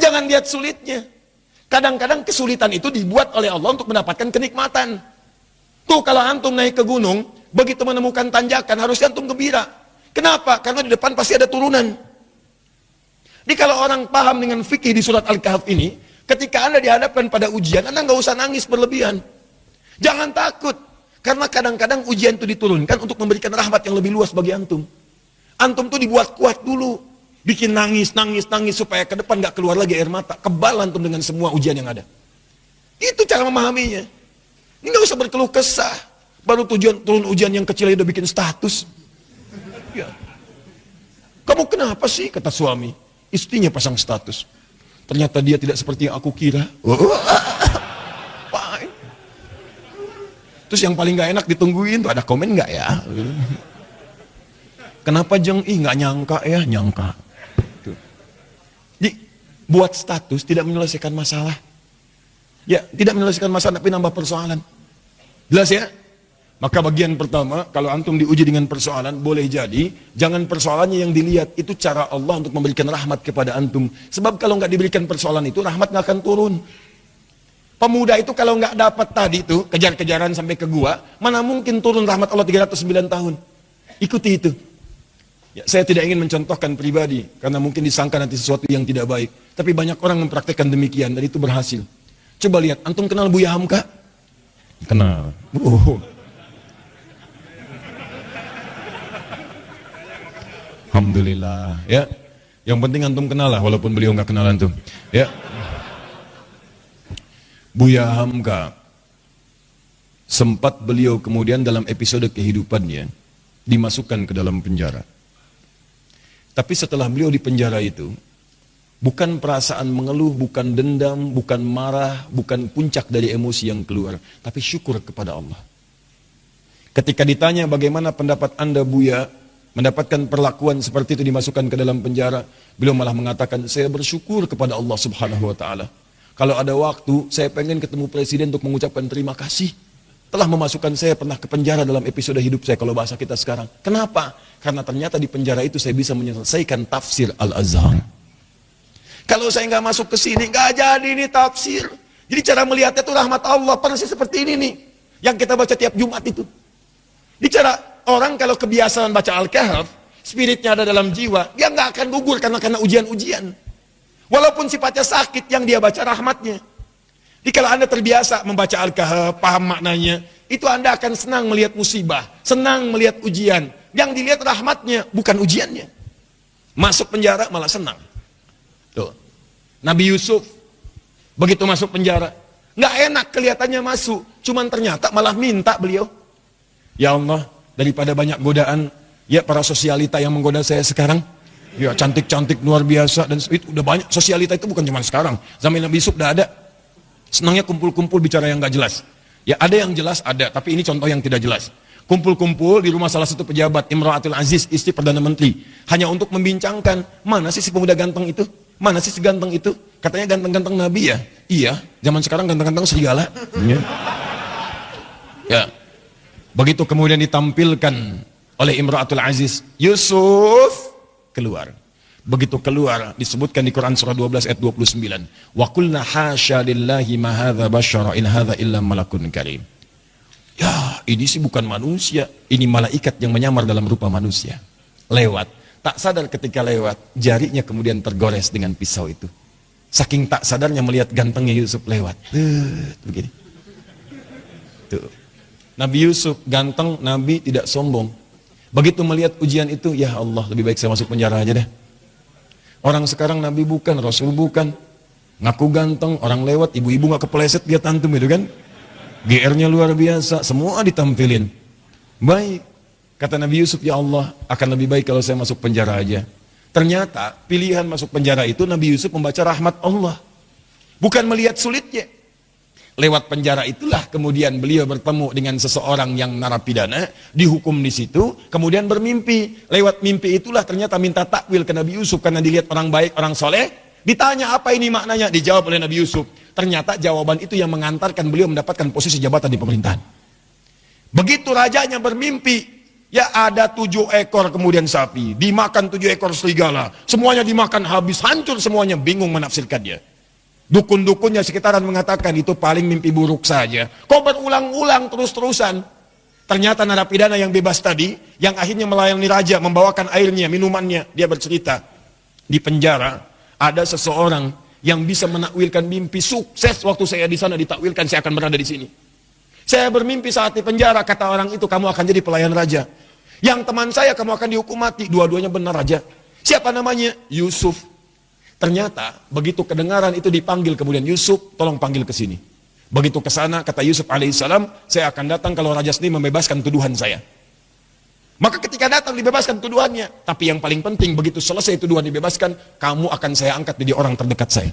jangan lihat sulitnya. Kadang-kadang kesulitan itu dibuat oleh Allah untuk mendapatkan kenikmatan. Tuh kalau antum naik ke gunung, begitu menemukan tanjakan, harusnya antum gembira. Kenapa? Karena di depan pasti ada turunan. Jadi kalau orang paham dengan fikih di surat Al-Kahf ini, ketika Anda dihadapkan pada ujian, Anda nggak usah nangis berlebihan. Jangan takut. Karena kadang-kadang ujian itu diturunkan untuk memberikan rahmat yang lebih luas bagi antum. Antum tuh dibuat kuat dulu. Bikin nangis supaya ke depan nggak keluar lagi air mata. Kebal antum dengan semua ujian yang ada. Itu cara memahaminya. Ini nggak usah berkeluh kesah. Baru turun ujian yang kecil udah bikin status. Ya. Kamu kenapa sih? Kata suami. Istrinya pasang status. Ternyata dia tidak seperti yang aku kira. Terus yang paling gak enak ditungguin tuh ada komen gak ya? Kenapa Jeng? Gak nyangka ya, nyangka. Jadi buat status tidak menyelesaikan masalah. Ya, tidak menyelesaikan masalah tapi nambah persoalan. Jelas ya? Maka bagian pertama, kalau antum diuji dengan persoalan, boleh jadi jangan persoalannya yang dilihat, itu cara Allah untuk memberikan rahmat kepada antum. Sebab kalau nggak diberikan persoalan itu, rahmat nggak akan turun. Pemuda itu kalau nggak dapat tadi itu, kejar-kejaran sampai ke gua, mana mungkin turun rahmat Allah 309 tahun. Ikuti itu. Ya, saya tidak ingin mencontohkan pribadi, karena mungkin disangka nanti sesuatu yang tidak baik. Tapi banyak orang mempraktekkan demikian, dan itu berhasil. Coba lihat, antum kenal Buya Hamka? Kenal. Alhamdulillah, ya. Yang penting antum kenal lah, walaupun beliau nggak kenal antum. Ya. Buya Hamka, sempat beliau kemudian dalam episode kehidupannya dimasukkan ke dalam penjara. Tapi setelah beliau di penjara itu, bukan perasaan mengeluh, bukan dendam, bukan marah, bukan puncak dari emosi yang keluar, tapi syukur kepada Allah. Ketika ditanya bagaimana pendapat Anda Buya mendapatkan perlakuan seperti itu dimasukkan ke dalam penjara, beliau malah mengatakan, saya bersyukur kepada Allah Subhanahu wa Ta'ala. Kalau ada waktu, saya pengen ketemu presiden untuk mengucapkan terima kasih. Telah memasukkan saya pernah ke penjara dalam episode hidup saya, kalau bahasa kita sekarang. Kenapa? Karena ternyata di penjara itu saya bisa menyelesaikan tafsir Al-Azhar. Kalau saya nggak masuk ke sini, nggak jadi ini tafsir. Jadi cara melihatnya itu rahmat Allah, persis seperti ini nih. Yang kita baca tiap Jumat itu. Bicara orang kalau kebiasaan baca Al-Kahf, spiritnya ada dalam jiwa, dia nggak akan gugur karena ujian-ujian. Walaupun sifatnya sakit, yang dia baca rahmatnya. Jadi kalau Anda terbiasa membaca Al-Kahf, paham maknanya, itu Anda akan senang melihat musibah, senang melihat ujian. Yang dilihat rahmatnya, bukan ujiannya. Masuk penjara malah senang. Tuh. Nabi Yusuf, begitu masuk penjara, nggak enak kelihatannya masuk, cuman ternyata malah minta beliau. Ya Allah, daripada banyak godaan, ya para sosialita yang menggoda saya sekarang, ya cantik-cantik luar biasa, dan itu udah banyak. Sosialita itu bukan cuma sekarang, zaman Nabi Yusuf udah ada. Senangnya kumpul-kumpul bicara yang gak jelas. Ya ada yang jelas ada, tapi ini contoh yang tidak jelas. Kumpul-kumpul di rumah salah satu pejabat, Imra'atul Aziz, istri Perdana Menteri, hanya untuk membincangkan, mana sih si pemuda ganteng itu? Mana sih si ganteng itu? Katanya ganteng-ganteng Nabi ya? Iya, zaman sekarang ganteng-ganteng serigala. Ya. Begitu kemudian ditampilkan oleh Imra'atul Aziz, Yusuf keluar. Begitu keluar, disebutkan di Quran surah 12 ayat 29. Wa qulna hasya lillahi ma hadza basyara in hadza illa malakun karim. Ya, ini sih bukan manusia, ini malaikat yang menyamar dalam rupa manusia. Lewat, tak sadar ketika lewat, jarinya kemudian tergores dengan pisau itu. Saking tak sadarnya melihat gantengnya Yusuf lewat. Begini. Tuh. Nabi Yusuf ganteng, Nabi tidak sombong. Begitu melihat ujian itu, ya Allah, lebih baik saya masuk penjara aja deh. Orang sekarang Nabi bukan, Rasul bukan. Ngaku ganteng, orang lewat, ibu-ibu gak kepleset lihat antum itu kan. GR-nya luar biasa, semua ditampilin. Baik, kata Nabi Yusuf, ya Allah, akan lebih baik kalau saya masuk penjara aja. Ternyata pilihan masuk penjara itu Nabi Yusuf membaca rahmat Allah. Bukan melihat sulitnya. Lewat penjara itulah kemudian beliau bertemu dengan seseorang yang narapidana, dihukum di situ, kemudian bermimpi. Lewat mimpi itulah ternyata minta takwil ke Nabi Yusuf karena dilihat orang baik, orang soleh. Ditanya apa ini maknanya, dijawab oleh Nabi Yusuf. Ternyata jawaban itu yang mengantarkan beliau mendapatkan posisi jabatan di pemerintahan. Begitu rajanya bermimpi, Ya ada 7 ekor kemudian sapi, dimakan 7 ekor serigala, semuanya dimakan habis, hancur semuanya, bingung menafsirkannya. Dukun-dukunnya sekitaran mengatakan itu paling mimpi buruk saja. Kok berulang-ulang terus-terusan? Ternyata narapidana yang bebas tadi, yang akhirnya melayani raja, membawakan airnya, minumannya, dia bercerita, di penjara ada seseorang yang bisa menakwilkan mimpi sukses. Waktu saya di sana ditakwilkan, saya akan berada di sini. Saya bermimpi saat di penjara, kata orang itu, kamu akan jadi pelayan raja. Yang teman saya, kamu akan dihukum mati. Dua-duanya benar raja. Siapa namanya? Yusuf. Ternyata begitu kedengaran itu dipanggil, kemudian Yusuf, tolong panggil ke sini. Begitu ke sana, kata Yusuf alaihissalam, saya akan datang kalau raja sendiri membebaskan tuduhan saya. Maka ketika datang dibebaskan tuduhannya. Tapi yang paling penting, begitu selesai tuduhan dibebaskan, kamu akan saya angkat jadi orang terdekat saya.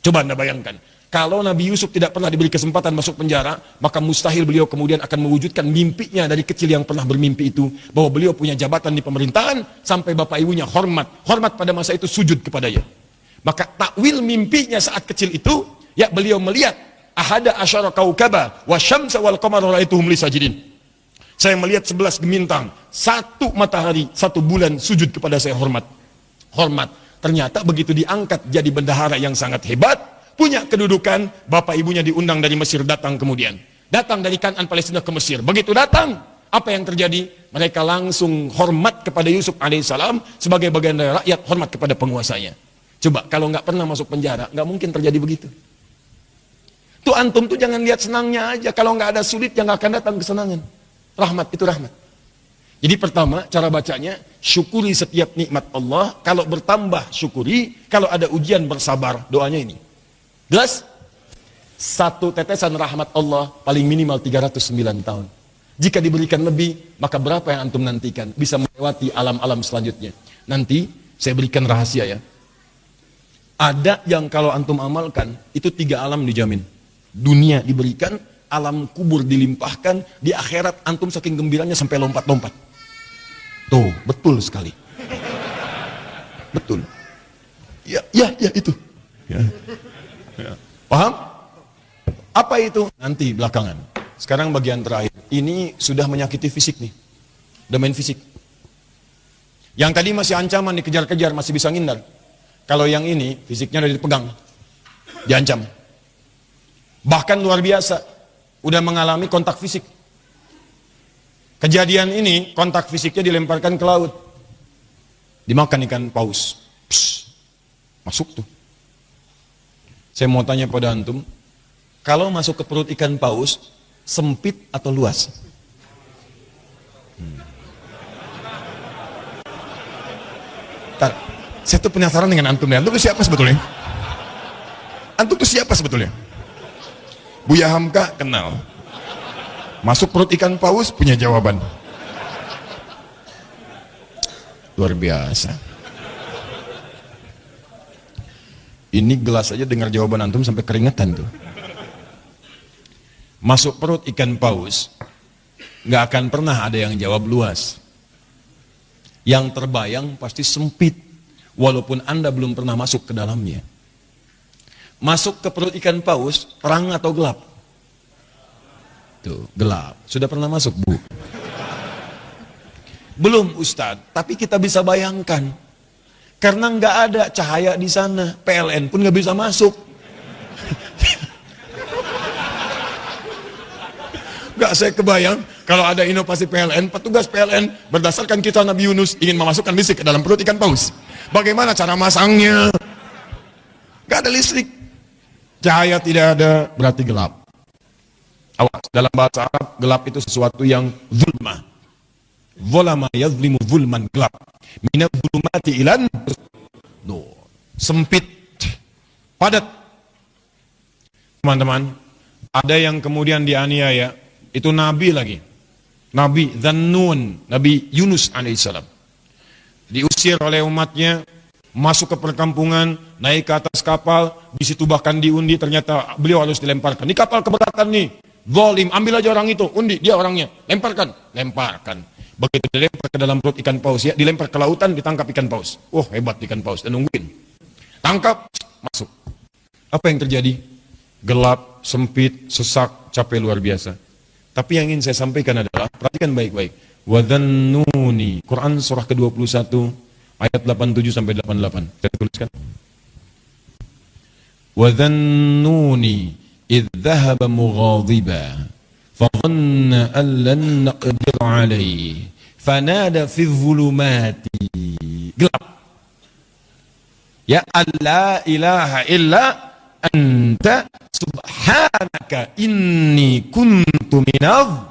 Coba Anda bayangkan, kalau Nabi Yusuf tidak pernah diberi kesempatan masuk penjara, maka mustahil beliau kemudian akan mewujudkan mimpinya dari kecil yang pernah bermimpi itu, bahwa beliau punya jabatan di pemerintahan, sampai bapak ibunya hormat pada masa itu sujud kepadanya. Maka takwil mimpinya saat kecil itu, ya beliau melihat ahada asyara kaukaba wa syamsa wal qamara raituhum li sajidin. Saya melihat 11 bintang, 1 matahari, 1 bulan sujud kepada saya, hormat. Ternyata begitu diangkat jadi bendahara yang sangat hebat, punya kedudukan, bapak ibunya diundang dari Mesir datang kemudian. Datang dari Kanaan Palestina ke Mesir. Begitu datang, apa yang terjadi? Mereka langsung hormat kepada Yusuf alaihissalam sebagai bagian dari rakyat, hormat kepada penguasanya. Coba kalau nggak pernah masuk penjara, nggak mungkin terjadi begitu. Tuh antum tuh jangan lihat senangnya aja. Kalau nggak ada sulit, yang nggak akan datang kesenangan. Rahmat itu rahmat. Jadi pertama cara bacanya, syukuri setiap nikmat Allah. Kalau bertambah syukuri, kalau ada ujian bersabar. Doanya ini. Jelas? 1 tetesan rahmat Allah paling minimal 309 tahun. Jika diberikan lebih, maka berapa yang antum nantikan? Bisa melewati alam-alam selanjutnya. Nanti saya berikan rahasia ya. Ada yang kalau antum amalkan, itu 3 alam dijamin. Dunia diberikan, alam kubur dilimpahkan, di akhirat antum saking gembiranya sampai lompat-lompat. Tuh, betul sekali. Betul. Ya itu. Ya. Paham? Apa itu? Nanti belakangan. Sekarang bagian terakhir. Ini sudah menyakiti fisik nih. Domain fisik. Yang tadi masih ancaman, dikejar-kejar, masih bisa ngindar. Kalau yang ini, fisiknya udah dipegang. Diancam. Bahkan luar biasa. Udah mengalami kontak fisik. Kejadian ini, kontak fisiknya dilemparkan ke laut. Dimakan ikan paus. Psst. Masuk tuh. Saya mau tanya pada antum, kalau masuk ke perut ikan paus, sempit atau luas? Ntar, saya tuh penasaran dengan antum ya. Antum tuh siapa sebetulnya? Antum tuh siapa sebetulnya? Buya Hamka kenal. Masuk perut ikan paus punya jawaban. Luar biasa. Ini gelas aja dengar jawaban antum sampai keringetan tuh. Masuk perut ikan paus, nggak akan pernah ada yang jawab luas. Yang terbayang pasti sempit, walaupun Anda belum pernah masuk ke dalamnya. Masuk ke perut ikan paus, terang atau gelap? Tuh, gelap. Sudah pernah masuk, Bu? Belum, Ustadz. Tapi kita bisa bayangkan. Karena nggak ada cahaya di sana. PLN pun nggak bisa masuk. Nggak, saya kebayang. Kalau ada inovasi PLN, petugas PLN berdasarkan kisah Nabi Yunus ingin memasukkan listrik ke dalam perut ikan paus. Bagaimana cara masangnya? Nggak ada listrik. Cahaya tidak ada, berarti gelap. Awas, dalam bahasa Arab, gelap itu sesuatu yang zulmah. Zulama yazlimu zulman, gelap. Minat zulmati ilan nur. Sempit, padat. Teman-teman, ada yang kemudian dianiaya, itu nabi lagi. Nabi Dzannun, Nabi Yunus alaihissalam. Diusir oleh umatnya, masuk ke perkampungan, naik ke atas kapal, di situ bahkan diundi, ternyata beliau harus dilemparkan. Di kapal keberatan nih, zalim, ambil aja orang itu, undi, dia orangnya, lemparkan. Begitu dilempar ke dalam perut ikan paus, ya, dilempar ke lautan, ditangkap ikan paus. Oh, hebat ikan paus, dan nungguin. Tangkap, masuk. Apa yang terjadi? Gelap, sempit, sesak, capek luar biasa. Tapi yang ingin saya sampaikan adalah, perhatikan baik-baik. Wa dhannuni. Quran surah ke-21 ayat 87 sampai 88. Saya tuliskan. Wa dhannuni idh dhahaba mughadiban fa dhanna an lan naqdir alayhi fanada fi dhulumati. Gelap. Ya alla ilaha illa anta subhanaka inni kuntu minadh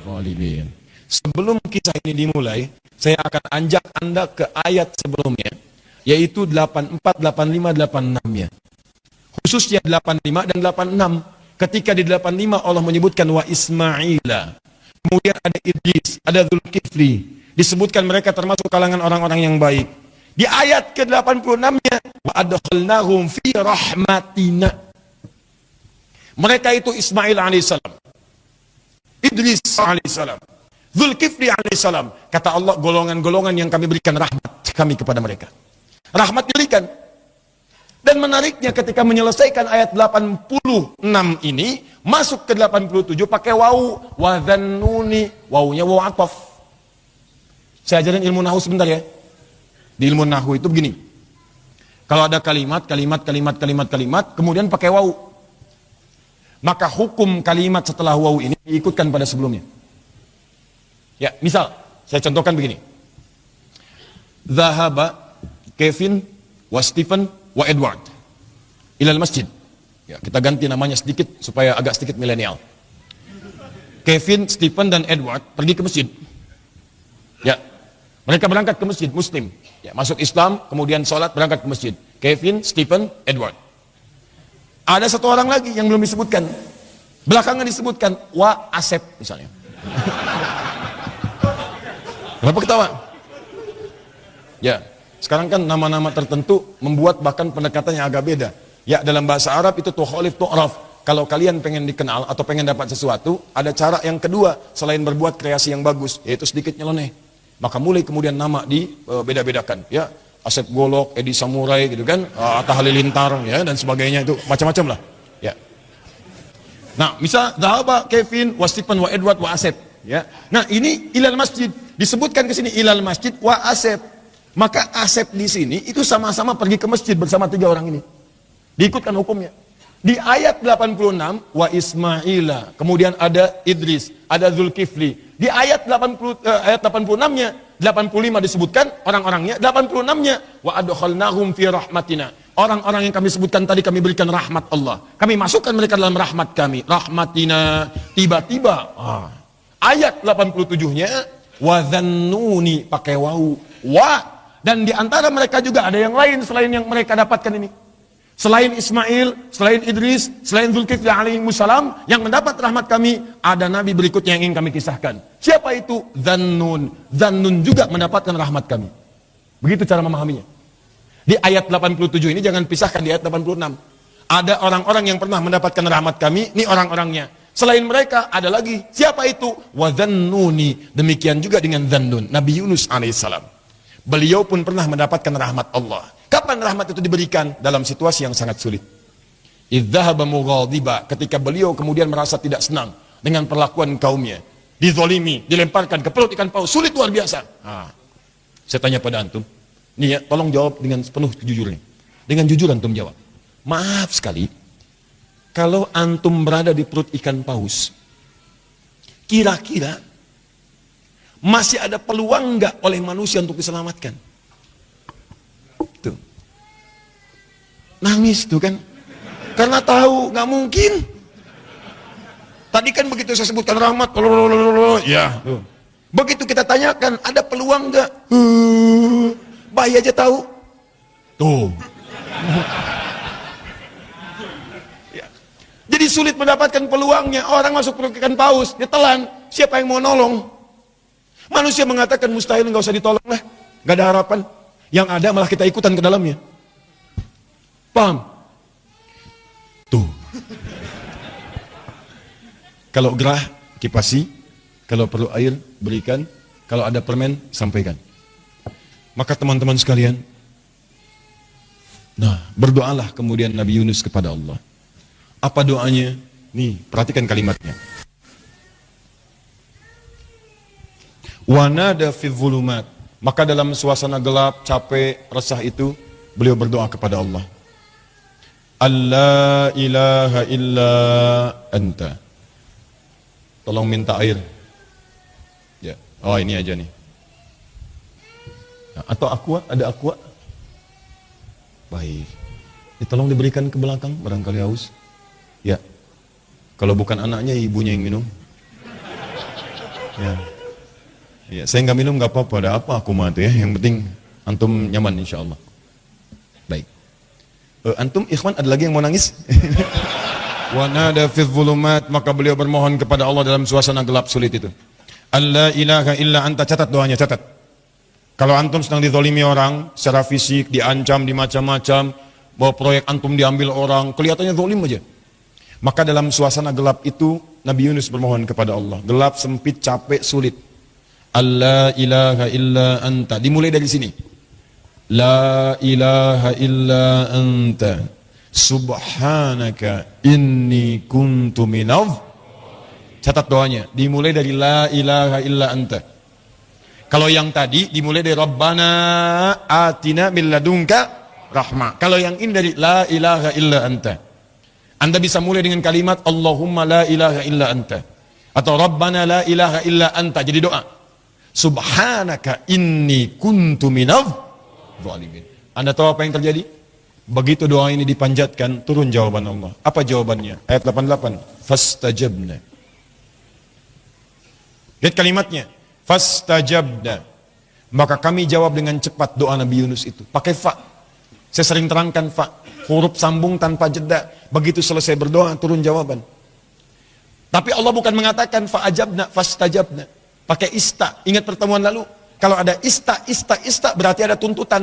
zalimin. Sebelum kisah ini dimulai, saya akan anjak Anda ke ayat sebelumnya, yaitu 84, 85, 86-nya. Khususnya 85 dan 86. Ketika di 85 Allah menyebutkan wa Ismaila. Kemudian ada Idris, ada Dzulkifli. Disebutkan mereka termasuk kalangan orang-orang yang baik. Di ayat ke-86-nya, wa adkhalnahum fi rahmatina. Mereka itu Ismail alaihissalam, Idris alaihissalam, Dzulkifli alaihissalam. Kata Allah, golongan-golongan yang kami berikan rahmat kami kepada mereka. Rahmat diberikan. Dan menariknya ketika menyelesaikan ayat 86 ini, masuk ke 87 pakai wawu, wa dhannuni, wawunya wawu ataf. Saya ajarin ilmu nahu sebentar ya. Di ilmu nahu itu begini. Kalau ada kalimat, kemudian pakai wawu, maka hukum kalimat setelah wawu ini diikutkan pada sebelumnya. Ya, misal, saya contohkan begini. Zahaba Kevin wa Stephen wa Edward ilal masjid. Ya, kita ganti namanya sedikit supaya agak sedikit milenial. Kevin, Stephen dan Edward pergi ke masjid. Ya, mereka berangkat ke masjid Muslim. Ya, masuk Islam, kemudian sholat, berangkat ke masjid. Kevin, Stephen, Edward. Ada satu orang lagi yang belum disebutkan. Belakangan disebutkan wa Asep misalnya. Kenapa ketawa? Ya, sekarang kan nama-nama tertentu membuat bahkan pendekatannya agak beda. Ya, dalam bahasa Arab itu tukhalif tu'raf. Kalau kalian pengen dikenal atau pengen dapat sesuatu, ada cara yang kedua selain berbuat kreasi yang bagus, yaitu sedikit nyeleneh. Maka mulai kemudian nama dibeda-bedakan. Ya, Asep Golok, Edi Samurai gitu kan, Atta Halilintar ya dan sebagainya, itu macam-macam lah. Ya. Nah, misal Zahaba Kevin wa Stephen wa Edward wa Asep. Ya. Nah, ini ilal masjid. Disebutkan ke sini ilal masjid wa Asep. Maka Asep di sini itu sama-sama pergi ke masjid bersama tiga orang ini. Diikutkan hukumnya. Di ayat 86 wa Ismaila, kemudian ada Idris, ada Dzulkifli. Di ayat 86-nya, 85 disebutkan orang-orangnya, 86-nya wa adkhalnahum fi rahmatina. Orang-orang yang kami sebutkan tadi kami berikan rahmat Allah. Kami masukkan mereka dalam rahmat kami. Rahmatina. Tiba-tiba ayat 87-nya wa dhannuni pakai wawu. Wa, dan di antara mereka juga ada yang lain selain yang mereka dapatkan ini. Selain Ismail, selain Idris, selain Dzulkifli alaihimussalam yang mendapat rahmat kami, ada nabi berikutnya yang ingin kami kisahkan. Siapa itu? Dhannun. Dhannun juga mendapatkan rahmat kami. Begitu cara memahaminya. Di ayat 87 ini jangan pisahkan di ayat 86. Ada orang-orang yang pernah mendapatkan rahmat kami, ini orang-orangnya. Selain mereka ada lagi. Siapa itu? Wa dhannuni. Demikian juga dengan Dhannun, Nabi Yunus alaihissalam. Beliau pun pernah mendapatkan rahmat Allah. Kapan rahmat itu diberikan? Dalam situasi yang sangat sulit. Idzahaba mughadiba, ketika beliau kemudian merasa tidak senang dengan perlakuan kaumnya, dizolimi, dilemparkan ke perut ikan paus, sulit luar biasa. Saya tanya pada antum, nih ya, tolong jawab dengan penuh kejujuran. Dengan jujur antum jawab. Maaf sekali, kalau antum berada di perut ikan paus, kira-kira masih ada peluang nggak oleh manusia untuk diselamatkan? Tuh. Nangis tuh kan. Karena tahu nggak mungkin. Tadi kan begitu saya sebutkan rahmat, ya. Tuh. Begitu kita tanyakan ada peluang nggak? Bayi aja tahu. Tuh. Ya. Jadi sulit mendapatkan peluangnya. Orang masuk perut ikan paus, ditelan. Siapa yang mau nolong? Manusia mengatakan mustahil, nggak usah ditolong lah, nggak ada harapan. Yang ada malah kita ikutan ke dalamnya. Paham? Tuh. Kalau gerah, kipasi. Kalau perlu air, berikan. Kalau ada permen, sampaikan. Maka teman-teman sekalian, nah, berdoalah kemudian Nabi Yunus kepada Allah. Apa doanya? Nih, perhatikan kalimatnya. Wa nada fi dhulumat. Maka dalam suasana gelap, capek, resah itu, beliau berdoa kepada Allah. Allah ilaha illa anta. Tolong minta air. Ya. Oh, ini aja nih. Atau aqua, ada aqua? Baik. Tolong diberikan ke belakang, barangkali haus. Ya. Kalau bukan anaknya, ibunya yang minum. Ya. Ya, saya nggak minum nggak apa-apa, ada apa aku mah tuh ya. Yang penting antum nyaman insya Allah. Baik. Antum ikhwan ada lagi yang mau nangis? Wa nada fi dhulumat, maka beliau bermohon kepada Allah dalam suasana gelap sulit itu. Allah ilaha illa anta, catat doanya, catat. Kalau antum sedang dizalimi orang secara fisik, diancam, dimacam-macam, bahwa proyek antum diambil orang, kelihatannya zalim aja. Maka dalam suasana gelap itu Nabi Yunus bermohon kepada Allah. Gelap, sempit, capek, sulit. Allah ilaha illa anta. Dimulai dari sini. La ilaha illa anta. Subhanaka inni kuntu minadh. Catat doanya. Dimulai dari la ilaha illa anta. Kalau yang tadi dimulai dari Rabbana atina min ladunka rahmah. Kalau yang ini dari la ilaha illa anta. Anda bisa mulai dengan kalimat Allahumma la ilaha illa anta. Atau Rabbana la ilaha illa anta. Jadi doa. Subhanaka inni kuntu minadh zalimin. Anda tahu apa yang terjadi? Begitu doa ini dipanjatkan, turun jawaban Allah. Apa jawabannya? Ayat 88. Fastajabna. Lihat kalimatnya. Fastajabna. Maka kami jawab dengan cepat doa Nabi Yunus itu. Pakai fa. Saya sering terangkan fa. Huruf sambung tanpa jeda. Begitu selesai berdoa, turun jawaban. Tapi Allah bukan mengatakan fa'ajabna, fastajabna. Pakai ista. Ingat pertemuan lalu? Kalau ada ista berarti ada tuntutan.